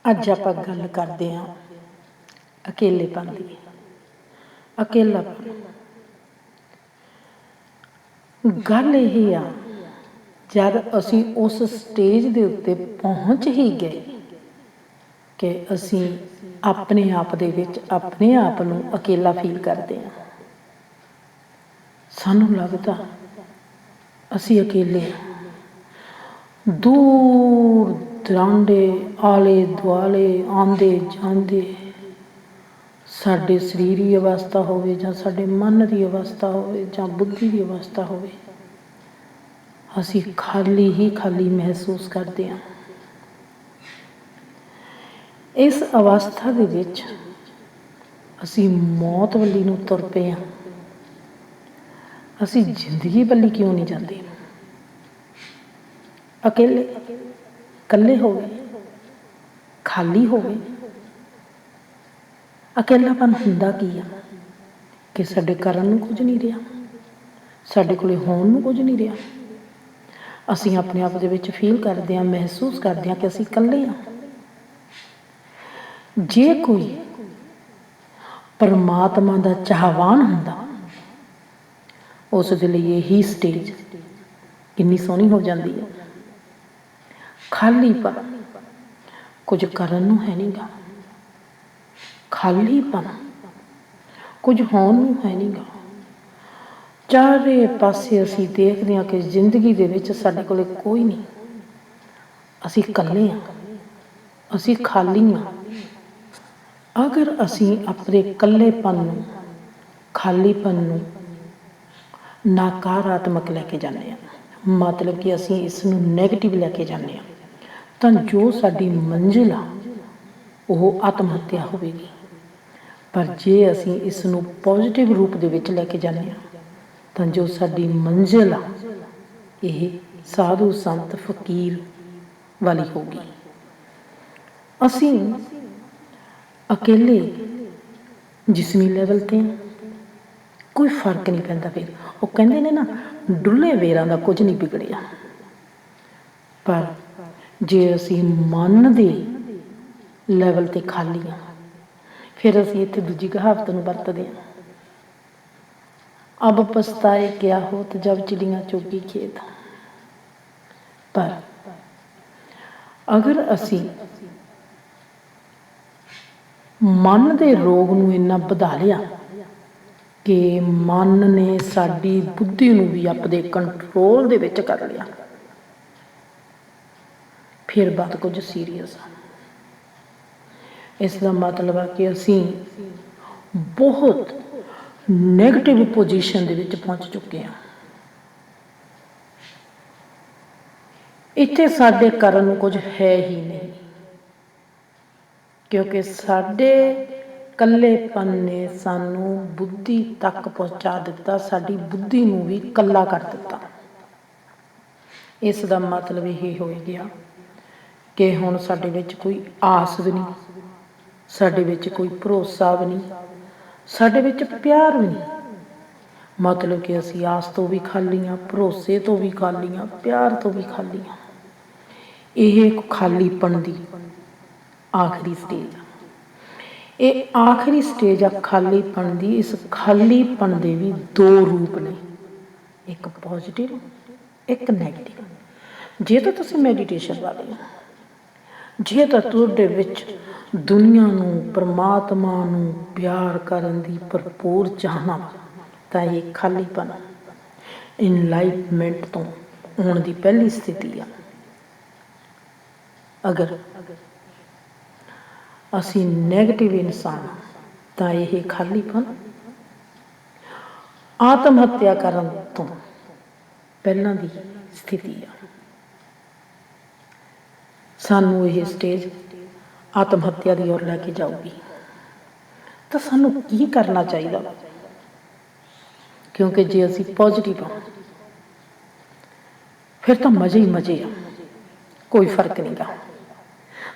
ਅੱਜ ਆਪਾਂ ਗੱਲ ਕਰਦੇ ਹਾਂ ਅਕੇਲੇਪਨ ਦੀ। ਅਕੇਲਾਪਨ ਗੱਲ ਇਹ ਆ, ਜਦ ਅਸੀਂ ਉਸ ਸਟੇਜ ਦੇ ਉੱਤੇ ਪਹੁੰਚ ਹੀ ਗਏ ਕਿ ਅਸੀਂ ਆਪਣੇ ਆਪ ਦੇ ਵਿੱਚ ਆਪਣੇ ਆਪ ਨੂੰ ਅਕੇਲਾ ਫੀਲ ਕਰਦੇ ਹਾਂ। ਸਾਨੂੰ ਲੱਗਦਾ ਅਸੀਂ ਅਕੇਲੇ ਹਾਂ। ਦੂਰ ਦਰਾਂਡੇ ਆਲੇ ਦੁਆਲੇ ਆਉਂਦੇ ਜਾਂਦੇ, ਸਾਡੇ ਸਰੀਰੀ ਅਵਸਥਾ ਹੋਵੇ ਜਾਂ ਸਾਡੇ ਮਨ ਦੀ ਅਵਸਥਾ ਹੋਵੇ ਜਾਂ ਬੁੱਧੀ ਦੀ ਅਵਸਥਾ ਹੋਵੇ, ਅਸੀਂ ਖਾਲੀ ਹੀ ਖਾਲੀ ਮਹਿਸੂਸ ਕਰਦੇ ਹਾਂ। ਇਸ ਅਵਸਥਾ ਦੇ ਵਿੱਚ ਅਸੀਂ ਮੌਤ ਵੱਲੀ ਨੂੰ ਤੁਰ ਪਏ ਹਾਂ। ਅਸੀਂ ਜ਼ਿੰਦਗੀ ਵੱਲੀ ਕਿਉਂ ਨਹੀਂ ਜਾਂਦੇ? ਅਕੇਲੇ, ਇਕੱਲੇ ਹੋ ਗਏ, ਖਾਲੀ ਹੋ ਗਏ। ਅਕੇਲਾਪਨ ਹੁੰਦਾ ਕੀ ਆ ਕਿ ਸਾਡੇ ਕਰਨ ਨੂੰ ਕੁਝ ਨਹੀਂ ਰਿਹਾ, ਸਾਡੇ ਕੋਲ ਹੋਣ ਨੂੰ ਕੁਝ ਨਹੀਂ ਰਿਹਾ। ਅਸੀਂ ਆਪਣੇ ਆਪ ਦੇ ਵਿੱਚ ਫੀਲ ਕਰਦੇ ਹਾਂ, ਮਹਿਸੂਸ ਕਰਦੇ ਹਾਂ ਕਿ ਅਸੀਂ ਇਕੱਲੇ ਹਾਂ। ਜੇ ਕੋਈ ਪਰਮਾਤਮਾ ਦਾ ਚਾਹਵਾਨ ਹੁੰਦਾ, ਉਸ ਦੇ ਲਈ ਇਹੀ ਸਟੇਜ ਕਿੰਨੀ ਸੋਹਣੀ ਹੋ ਜਾਂਦੀ ਹੈ। ਖਾਲੀਪਨ, ਕੁਝ ਕਰਨ ਨੂੰ ਹੈ ਨਹੀਂ ਗਾ। ਖਾਲੀਪਨ, ਕੁਝ ਹੋਣ ਨੂੰ ਹੈ ਨਹੀਂ ਗਾ। ਚਾਰੇ ਪਾਸੇ ਅਸੀਂ ਦੇਖਦੇ ਹਾਂ ਕਿ ਜ਼ਿੰਦਗੀ ਦੇ ਵਿੱਚ ਸਾਡੇ ਕੋਲ ਕੋਈ ਨਹੀਂ, ਅਸੀਂ ਇਕੱਲੇ ਹਾਂ, ਅਸੀਂ ਖਾਲੀ ਹਾਂ। ਅਗਰ ਅਸੀਂ ਆਪਣੇ ਇਕੱਲੇਪਨ ਨੂੰ, ਖਾਲੀਪਨ ਨੂੰ ਨਕਾਰਾਤਮਕ ਲੈ ਕੇ ਜਾਂਦੇ ਹਾਂ, ਮਤਲਬ ਕਿ ਅਸੀਂ ਇਸ ਨੂੰ ਨੈਗੇਟਿਵ ਲੈ ਕੇ ਜਾਂਦੇ ਹਾਂ, ਤਾਂ ਜੋ ਸਾਡੀ ਮੰਜ਼ਿਲ ਆ ਉਹ ਆਤਮ ਹੱਤਿਆ ਹੋਵੇਗੀ। ਪਰ ਜੇ ਅਸੀਂ ਇਸ ਨੂੰ ਪੋਜ਼ੀਟਿਵ ਰੂਪ ਦੇ ਵਿੱਚ ਲੈ ਕੇ ਜਾਂਦੇ ਹਾਂ, ਤਾਂ ਜੋ ਸਾਡੀ ਮੰਜ਼ਿਲ ਆ ਇਹ ਸਾਧੂ ਸੰਤ ਫਕੀਰ ਵਾਲੀ ਹੋਊਗੀ। ਅਸੀਂ ਅਕੇਲੇ ਜਿਸਮੀ ਲੈਵਲ 'ਤੇ ਕੋਈ ਫਰਕ ਨਹੀਂ ਪੈਂਦਾ। ਫਿਰ ਉਹ ਕਹਿੰਦੇ ਨੇ ਨਾ, ਡੁੱਲੇ ਵੇਰਾਂ ਦਾ ਕੁਝ ਨਹੀਂ ਵਿਗੜਿਆ। ਪਰ ਜੇ ਅਸੀਂ ਮਨ ਦੇ ਲੈਵਲ 'ਤੇ ਖਾਲੀ ਹਾਂ, ਫਿਰ ਅਸੀਂ ਇੱਥੇ ਦੂਜੀ ਕਹਾਵਤ ਨੂੰ ਵਰਤਦੇ ਹਾਂ, ਅਬ ਪਛਤਾਏ ਕਿਆ ਹੋਤ ਜਬ ਚਿੜੀਆਂ ਚੁਗ ਖੇਤ। ਪਰ ਅਗਰ ਅਸੀਂ ਮਨ ਦੇ ਰੋਗ ਨੂੰ ਇੰਨਾ ਵਧਾ ਲਿਆ ਕਿ ਮਨ ਨੇ ਸਾਡੀ ਬੁੱਧੀ ਨੂੰ ਵੀ ਆਪਣੇ ਕੰਟਰੋਲ ਦੇ ਵਿੱਚ ਕਰ ਲਿਆ, ਫਿਰ ਬਾਤ ਕੁਝ ਸੀਰੀਅਸ ਆ। ਇਸ ਦਾ ਮਤਲਬ ਆ ਕਿ ਅਸੀਂ ਬਹੁਤ ਨੈਗੇਟਿਵ ਪੋਜੀਸ਼ਨ ਦੇ ਵਿੱਚ ਪਹੁੰਚ ਚੁੱਕੇ ਹਾਂ। ਇੱਥੇ ਸਾਡੇ ਕਰਨ ਨੂੰ ਕੁਝ ਹੈ ਹੀ ਨਹੀਂ, ਕਿਉਂਕਿ ਸਾਡੇ ਇਕੱਲੇਪਨ ਨੇ ਸਾਨੂੰ ਬੁੱਧੀ ਤੱਕ ਪਹੁੰਚਾ ਦਿੱਤਾ, ਸਾਡੀ ਬੁੱਧੀ ਨੂੰ ਵੀ ਇਕੱਲਾ ਕਰ ਦਿੱਤਾ। ਇਸ ਦਾ ਮਤਲਬ ਇਹ ਹੋ ਗਿਆ ਕਿ ਹੁਣ ਸਾਡੇ ਵਿੱਚ ਕੋਈ ਆਸ ਵੀ ਨਹੀਂ, ਸਾਡੇ ਵਿੱਚ ਕੋਈ ਭਰੋਸਾ ਵੀ ਨਹੀਂ, ਸਾਡੇ ਵਿੱਚ ਪਿਆਰ ਵੀ ਨਹੀਂ। ਮਤਲਬ ਕਿ ਅਸੀਂ ਆਸ ਤੋਂ ਵੀ ਖਾਲੀ ਹਾਂ, ਭਰੋਸੇ ਤੋਂ ਵੀ ਖਾਲੀ ਹਾਂ, ਪਿਆਰ ਤੋਂ ਵੀ ਖਾਲੀ ਹਾਂ। ਇਹ ਖਾਲੀਪਨ ਦੀ ਆਖਰੀ ਸਟੇਜ ਆ। ਇਹ ਆਖਰੀ ਸਟੇਜ ਆ ਖਾਲੀਪਨ ਦੀ। ਇਸ ਖਾਲੀਪਨ ਦੇ ਵੀ ਦੋ ਰੂਪ ਨੇ, ਇੱਕ ਪੋਜ਼ੀਟਿਵ, ਇੱਕ ਨੈਗੇਟਿਵ। ਜੇ ਤਾਂ ਤੁਸੀਂ ਮੈਡੀਟੇਸ਼ਨ ਵਾਲੇ ਹੋ, ਜੇ ਤਾਂ ਤੁਹਾਡੇ ਵਿੱਚ ਦੁਨੀਆ ਨੂੰ, ਪਰਮਾਤਮਾ ਨੂੰ ਪਿਆਰ ਕਰਨ ਦੀ ਭਰਪੂਰ ਚਾਹਨਾ, ਤਾਂ ਇਹ ਖਾਲੀਪਨ ਇਨਲਾਈਟਮੈਂਟ ਤੋਂ ਆਉਣ ਦੀ ਪਹਿਲੀ ਸਥਿਤੀ ਆ। ਅਗਰ ਅਸੀਂ ਨੈਗੇਟਿਵ ਇਨਸਾਨ ਤਾਂ ਇਹ ਖਾਲੀਪਨ ਆਤਮ ਹੱਤਿਆ ਕਰਨ ਤੋਂ ਪਹਿਲਾਂ ਦੀ ਸਥਿਤੀ ਆ। ਸਾਨੂੰ ਇਹ ਸਟੇਜ ਆਤਮ ਹੱਤਿਆ ਦੀ ਔਰ ਲੈ ਕੇ ਜਾਊਗੀ। ਤਾਂ ਸਾਨੂੰ ਕੀ ਕਰਨਾ ਚਾਹੀਦਾ? ਕਿਉਂਕਿ ਜੇ ਅਸੀਂ ਪੋਜ਼ੀਟਿਵ ਹਾਂ, ਫਿਰ ਤਾਂ ਮਜ਼ੇ ਹੀ ਮਜ਼ੇ ਆ, ਕੋਈ ਫਰਕ ਨਹੀਂ ਗਾ।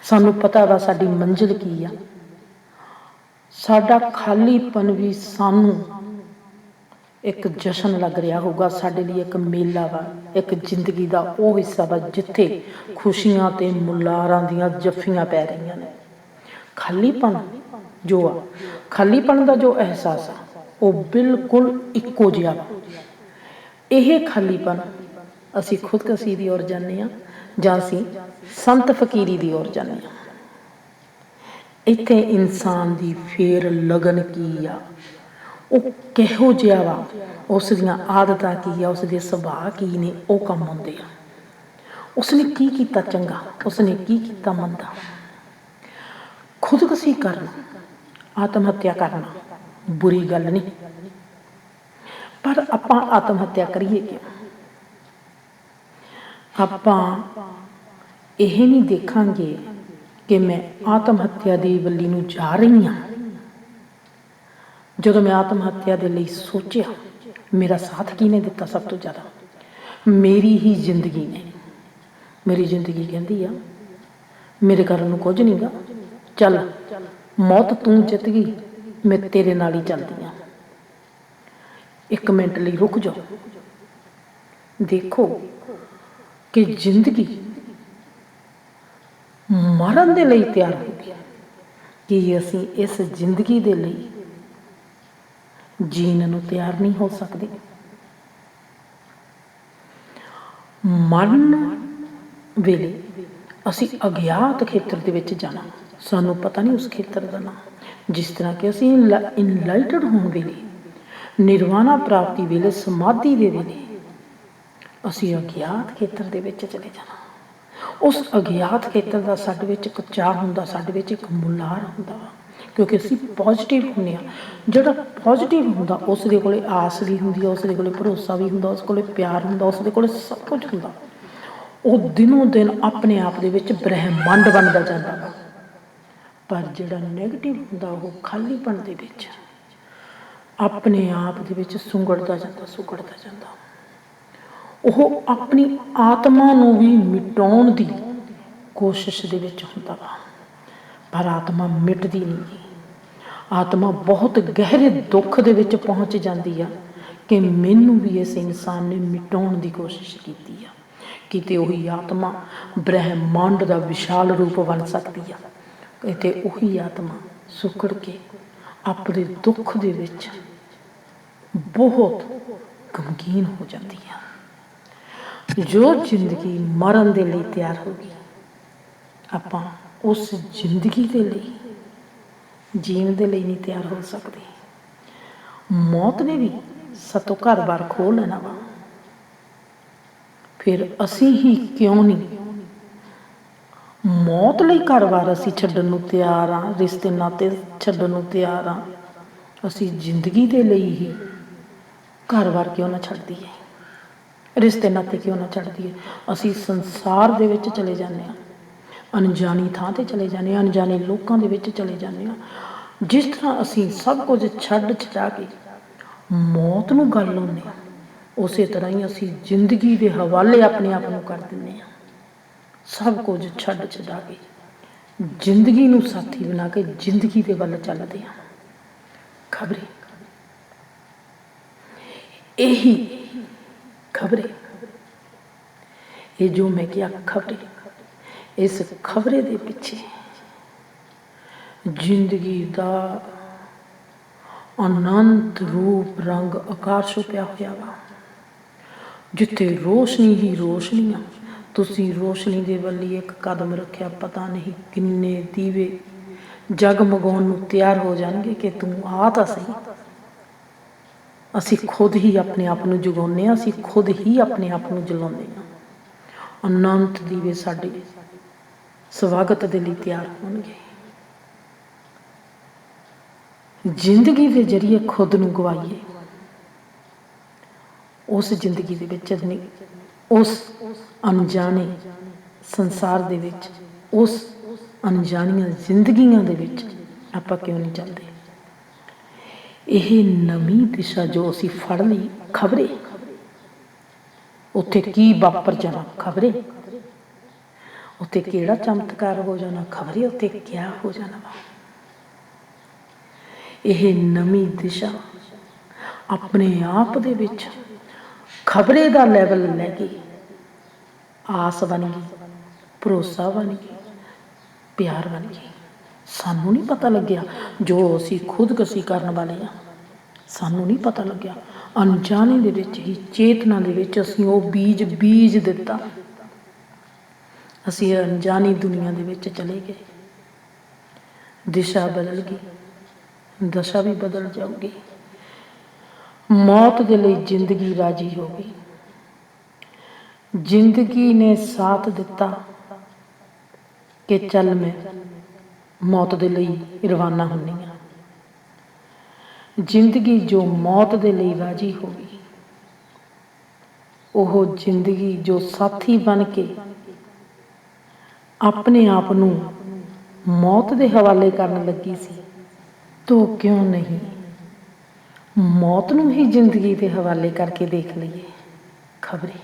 ਸਾਨੂੰ ਪਤਾ ਵਾ ਸਾਡੀ ਮੰਜ਼ਿਲ ਕੀ ਆ। ਸਾਡਾ ਖਾਲੀਪਨ ਵੀ ਸਾਨੂੰ ਇੱਕ ਜਸ਼ਨ ਲੱਗ ਰਿਹਾ ਹੋਊਗਾ, ਸਾਡੇ ਲਈ ਇੱਕ ਮੇਲਾ ਵਾ, ਇੱਕ ਜ਼ਿੰਦਗੀ ਦਾ ਉਹ ਹਿੱਸਾ ਵਾ ਜਿੱਥੇ ਖੁਸ਼ੀਆਂ ਤੇ ਮੁਲਾਰਾਂ ਦੀਆਂ ਜੱਫੀਆਂ ਪੈ ਰਹੀਆਂ ਨੇ। ਖਾਲੀਪਣ ਜੋ ਆ, ਖਾਲੀਪਣ ਦਾ ਜੋ ਅਹਿਸਾਸ ਆ ਉਹ ਬਿਲਕੁਲ ਇੱਕੋ ਜਿਹਾ ਵਾ। ਇਹ ਖਾਲੀਪਣ ਅਸੀਂ ਖੁਦਕਸ਼ੀ ਦੀ ਔਰ ਜਾਂਦੇ ਹਾਂ ਜਾਂ ਅਸੀਂ ਸੰਤ ਫਕੀਰੀ ਦੀ ਔਰ ਜਾਂਦੇ ਹਾਂ। ਇੱਥੇ ਇਨਸਾਨ ਦੀ ਫੇਰ ਲਗਨ ਕੀ ਆ, ਉਹ ਕਿਹੋ ਜਿਹਾ ਵਾ, ਉਸ ਦੀਆਂ ਆਦਤਾਂ ਕੀ ਆ, ਉਸ ਦੇ ਸੁਭਾਅ ਕੀ ਨੇ, ਉਹ ਕੰਮ ਹੁੰਦੇ ਆ। ਉਸਨੇ ਕੀ ਕੀਤਾ ਚੰਗਾ, ਉਸਨੇ ਕੀ ਕੀਤਾ ਮੰਦਾ। ਖੁਦਕੁਸ਼ੀ ਕਰਨਾ, ਆਤਮ ਹੱਤਿਆ ਕਰਨਾ ਬੁਰੀ ਗੱਲ ਨਹੀਂ, ਪਰ ਆਪਾਂ ਆਤਮ ਹੱਤਿਆ ਕਰੀਏ ਕਿਉਂ? ਆਪਾਂ ਇਹ ਨਹੀਂ ਦੇਖਾਂਗੇ ਕਿ ਮੈਂ ਆਤਮ ਹੱਤਿਆ ਦੀ ਵੱਲੀ ਨੂੰ ਜਾ ਰਹੀ ਹਾਂ। ਜਦੋਂ ਮੈਂ ਆਤਮ ਹੱਤਿਆ ਦੇ ਲਈ ਸੋਚਿਆ, ਮੇਰਾ ਸਾਥ ਕਿਹਨੇ ਦਿੱਤਾ? ਸਭ ਤੋਂ ਜ਼ਿਆਦਾ ਮੇਰੀ ਹੀ ਜ਼ਿੰਦਗੀ ਨੇ। ਮੇਰੀ ਜ਼ਿੰਦਗੀ ਕਹਿੰਦੀ ਆ ਮੇਰੇ ਕਰਨ ਨੂੰ ਕੁਝ ਨਹੀਂ ਗਾ, ਚੱਲ ਮੌਤ ਤੂੰ ਜਿੱਤ ਗਈ, ਮੈਂ ਤੇਰੇ ਨਾਲ ਹੀ ਚੱਲਦੀ ਹਾਂ। ਇੱਕ ਮਿੰਟ ਲਈ ਰੁਕ ਜਾਓ, ਦੇਖੋ ਕਿ ਜ਼ਿੰਦਗੀ ਮਰਨ ਦੇ ਲਈ ਤਿਆਰ ਹੋ ਗਈ ਕਿ ਅਸੀਂ ਇਸ ਜ਼ਿੰਦਗੀ ਦੇ ਲਈ ਜੀਣ ਨੂੰ ਤਿਆਰ ਨਹੀਂ ਹੋ ਸਕਦੇ। ਮਰਨ ਵੇਲੇ ਅਸੀਂ ਅਗਿਆਤ ਖੇਤਰ ਦੇ ਵਿੱਚ ਜਾਣਾ, ਸਾਨੂੰ ਪਤਾ ਨਹੀਂ ਉਸ ਖੇਤਰ ਦਾ ਨਾਮ। ਜਿਸ ਤਰ੍ਹਾਂ ਕਿ ਅਸੀਂ ਇਨਲਾਈਟਡ ਹੋਣ ਵੇਲੇ, ਨਿਰਵਾਣਾ ਪ੍ਰਾਪਤੀ ਵੇਲੇ, ਸਮਾਧੀ ਦੇ ਵੇਲੇ ਅਸੀਂ ਅਗਿਆਤ ਖੇਤਰ ਦੇ ਵਿੱਚ ਚਲੇ ਜਾਣਾ। ਉਸ ਅਗਿਆਤ ਖੇਤਰ ਦਾ ਸਾਡੇ ਵਿੱਚ ਇੱਕ ਚਾਅ ਹੁੰਦਾ, ਸਾਡੇ ਵਿੱਚ ਇੱਕ ਮੁਲਾਰ ਹੁੰਦਾ ਵਾ, ਕਿਉਂਕਿ ਅਸੀਂ ਪੋਜ਼ਿਟਿਵ ਹੁੰਦੇ ਹਾਂ। ਜਿਹੜਾ ਪੋਜ਼ਿਟਿਵ ਹੁੰਦਾ ਉਸ ਦੇ ਕੋਲ ਆਸ ਵੀ ਹੁੰਦੀ ਆ, ਉਸ ਦੇ ਕੋਲ ਭਰੋਸਾ ਵੀ ਹੁੰਦਾ, ਉਸ ਕੋਲ ਪਿਆਰ ਹੁੰਦਾ, ਉਸ ਦੇ ਕੋਲ ਸਭ ਕੁਝ ਹੁੰਦਾ। ਉਹ ਦਿਨੋਂ ਦਿਨ ਆਪਣੇ ਆਪ ਦੇ ਵਿੱਚ ਬ੍ਰਹਿਮੰਡ ਬਣਦਾ ਜਾਂਦਾ ਵਾ। ਪਰ ਜਿਹੜਾ ਨੈਗੇਟਿਵ ਹੁੰਦਾ ਉਹ ਖਾਲੀਪਣ ਦੇ ਵਿੱਚ ਆਪਣੇ ਆਪ ਦੇ ਵਿੱਚ ਸੁੰਗੜਦਾ ਜਾਂਦਾ। ਉਹ ਆਪਣੀ ਆਤਮਾ ਨੂੰ ਵੀ ਮਿਟਾਉਣ ਦੀ ਕੋਸ਼ਿਸ਼ ਦੇ ਵਿੱਚ ਹੁੰਦਾ ਵਾ, ਪਰ ਆਤਮਾ ਮਿਟਦੀ ਨਹੀਂ। ਆਤਮਾ ਬਹੁਤ ਗਹਿਰੇ ਦੁੱਖ ਦੇ ਵਿੱਚ ਪਹੁੰਚ ਜਾਂਦੀ ਆ ਕਿ ਮੈਨੂੰ ਵੀ ਇਸ ਇਨਸਾਨ ਨੇ ਮਿਟਾਉਣ ਦੀ ਕੋਸ਼ਿਸ਼ ਕੀਤੀ ਆ। ਕਿਤੇ ਉਹੀ ਆਤਮਾ ਬ੍ਰਹਿਮੰਡ ਦਾ ਵਿਸ਼ਾਲ ਰੂਪ ਬਣ ਸਕਦੀ ਆ, ਕਿਤੇ ਉਹੀ ਆਤਮਾ ਸੁੱਕੜ ਕੇ ਆਪਣੇ ਦੁੱਖ ਦੇ ਵਿੱਚ ਬਹੁਤ ਗਮਗੀਨ ਹੋ ਜਾਂਦੀ ਆ। ਜੋ ਜ਼ਿੰਦਗੀ ਮਰਨ ਦੇ ਲਈ ਤਿਆਰ ਹੋ ਗਈ, ਆਪਾਂ ਉਸ ਜ਼ਿੰਦਗੀ ਦੇ ਲਈ ਜੀਣ ਦੇ ਲਈ ਨਹੀਂ ਤਿਆਰ ਹੋ ਸਕਦੇ। ਮੌਤ ਨੇ ਵੀ ਸਾਤੋਂ ਘਰ-ਬਾਰ ਖੋਹ ਲੈਣਾ ਵਾ, ਫਿਰ ਅਸੀਂ ਹੀ ਕਿਉਂ ਨਹੀਂ ਮੌਤ ਲਈ ਘਰ-ਬਾਰ ਅਸੀਂ ਛੱਡਣ ਨੂੰ ਤਿਆਰ ਹਾਂ, ਰਿਸ਼ਤੇ ਨਾਤੇ ਛੱਡਣ ਨੂੰ ਤਿਆਰ ਹਾਂ। ਅਸੀਂ ਜ਼ਿੰਦਗੀ ਦੇ ਲਈ ਹੀ ਘਰ-ਬਾਰ ਕਿਉਂ ਨਾ ਛੱਡ ਦਈਏ, ਰਿਸ਼ਤੇ ਨਾਤੇ ਕਿਉਂ ਨਾ ਛੱਡ ਦਈਏ। ਅਸੀਂ ਸੰਸਾਰ ਦੇ ਵਿੱਚ ਚਲੇ ਜਾਂਦੇ ਹਾਂ, ਅਣਜਾਣੀ ਥਾਂ 'ਤੇ ਚਲੇ ਜਾਂਦੇ ਹਾਂ, ਅਣਜਾਣੇ ਲੋਕਾਂ ਦੇ ਵਿੱਚ ਚਲੇ ਜਾਂਦੇ ਹਾਂ। ਜਿਸ ਤਰ੍ਹਾਂ ਅਸੀਂ ਸਭ ਕੁਝ ਛੱਡ ਛਡਾ ਕੇ ਮੌਤ ਨੂੰ ਗਲ ਲਾਉਂਦੇ ਹਾਂ, ਉਸੇ ਤਰ੍ਹਾਂ ਹੀ ਅਸੀਂ ਜ਼ਿੰਦਗੀ ਦੇ ਹਵਾਲੇ ਆਪਣੇ ਆਪ ਨੂੰ ਕਰ ਦਿੰਦੇ ਹਾਂ। ਸਭ ਕੁਝ ਛੱਡ ਛਡਾ ਕੇ ਜ਼ਿੰਦਗੀ ਨੂੰ ਸਾਥੀ ਬਣਾ ਕੇ ਜ਼ਿੰਦਗੀ ਦੇ ਵੱਲ ਚੱਲਦੇ ਹਾਂ। ਖਬਰੇ ਇਹੀ ਖਬਰੇ, ਇਹ ਜੋ ਮੈਂ ਕਿਹਾ ਖਬਰੇ, ਇਸ ਖਬਰੇ ਦੇ ਪਿੱਛੇ ਜ਼ਿੰਦਗੀ ਦਾ ਅਨੰਤ ਰੂਪ ਰੰਗ ਆਕਾਰ ਛੁਪਿਆ ਹੋਇਆ ਵਾ, ਜਿੱਥੇ ਰੋਸ਼ਨੀ ਹੀ ਰੋਸ਼ਨੀ ਆ। ਤੁਸੀਂ ਰੋਸ਼ਨੀ ਦੇ ਵੱਲੀ ਇੱਕ ਕਦਮ ਰੱਖਿਆ, ਪਤਾ ਨਹੀਂ ਕਿੰਨੇ ਦੀਵੇ ਜਗਮਗਾਉਣ ਨੂੰ ਤਿਆਰ ਹੋ ਜਾਣਗੇ ਕਿ ਤੂੰ ਆ ਤਾਂ ਸਹੀ। ਅਸੀਂ ਖੁਦ ਹੀ ਆਪਣੇ ਆਪ ਨੂੰ ਜਗਾਉਂਦੇ ਹਾਂ, ਅਸੀਂ ਖੁਦ ਹੀ ਆਪਣੇ ਆਪ ਨੂੰ ਜਲਾਉਂਦੇ ਹਾਂ। ਅਨੰਤ ਦੀਵੇ ਸਾਡੇ ਸਵਾਗਤ ਦੇ ਲਈ ਤਿਆਰ ਹੋਣਗੇ। ਜ਼ਿੰਦਗੀ ਦੇ ਜ਼ਰੀਏ ਖੁਦ ਨੂੰ ਗਵਾਈਏ, ਉਸ ਜ਼ਿੰਦਗੀ ਦੇ ਵਿੱਚ ਉਸ ਅਣਜਾਣੇ ਸੰਸਾਰ ਦੇ ਵਿੱਚ, ਉਸ ਅਣਜਾਣੀਆਂ ਜ਼ਿੰਦਗੀਆਂ ਦੇ ਵਿੱਚ ਆਪਾਂ ਕਿਉਂ ਨਹੀਂ ਚੱਲਦੇ। ਇਹ ਨਵੀਂ ਦਿਸ਼ਾ ਜੋ ਅਸੀਂ ਫੜ ਲਈ, ਖਬਰੇ ਉੱਥੇ ਕੀ ਵਾਪਰ ਜਾਣਾ, ਖਬਰੇ ਉੱਥੇ ਕਿਹੜਾ ਚਮਤਕਾਰ ਹੋ ਜਾਣਾ, ਖਬਰੇ ਉੱਥੇ ਕਿਆ ਹੋ ਜਾਣਾ ਵਾ। ਇਹ ਨਵੀਂ ਦਿਸ਼ਾ ਆਪਣੇ ਆਪ ਦੇ ਵਿੱਚ ਖਬਰੇ ਦਾ ਲੈਵਲ ਲੈ ਕੇ ਆਸ ਬਣ ਗਈ, ਭਰੋਸਾ ਬਣ ਗਈ, ਪਿਆਰ ਬਣ ਗਈ। ਸਾਨੂੰ ਨਹੀਂ ਪਤਾ ਲੱਗਿਆ ਜੋ ਅਸੀਂ ਖੁਦਕੁਸ਼ੀ ਕਰਨ ਵਾਲੇ ਆ, ਸਾਨੂੰ ਨਹੀਂ ਪਤਾ ਲੱਗਿਆ। ਅਣਜਾਣੇ ਦੇ ਵਿੱਚ ਹੀ, ਚੇਤਨਾ ਦੇ ਵਿੱਚ ਅਸੀਂ ਉਹ ਬੀਜ ਦਿੱਤਾ। ਅਸੀਂ ਅਣਜਾਣੀ ਦੁਨੀਆ ਦੇ ਵਿੱਚ ਚਲੇ ਗਏ। ਦਿਸ਼ਾ ਬਦਲ ਗਈ, ਦਸ਼ਾ ਵੀ ਬਦਲ ਜਾਊਗੀ। ਮੌਤ ਦੇ ਲਈ ਜ਼ਿੰਦਗੀ ਰਾਜੀ ਹੋ ਗਈ। ਜ਼ਿੰਦਗੀ ਨੇ ਸਾਥ ਦਿੱਤਾ ਕਿ ਚੱਲ ਮੈਂ ਮੌਤ ਦੇ ਲਈ ਰਵਾਨਾ ਹੁੰਦੀ ਹਾਂ। ਜ਼ਿੰਦਗੀ ਜੋ ਮੌਤ ਦੇ ਲਈ ਰਾਜੀ ਹੋ ਗਈ, ਉਹ ਜ਼ਿੰਦਗੀ ਜੋ ਸਾਥੀ ਬਣ ਕੇ ਆਪਣੇ ਆਪ ਨੂੰ ਮੌਤ ਦੇ ਹਵਾਲੇ ਕਰਨ ਲੱਗੀ ਸੀ, ਤੋ ਕਿਉਂ ਨਹੀਂ ਮੌਤ ਨੂੰ ਹੀ ਜ਼ਿੰਦਗੀ ਦੇ ਹਵਾਲੇ ਕਰਕੇ ਦੇਖ ਲਈਏ। ਖਬਰੇ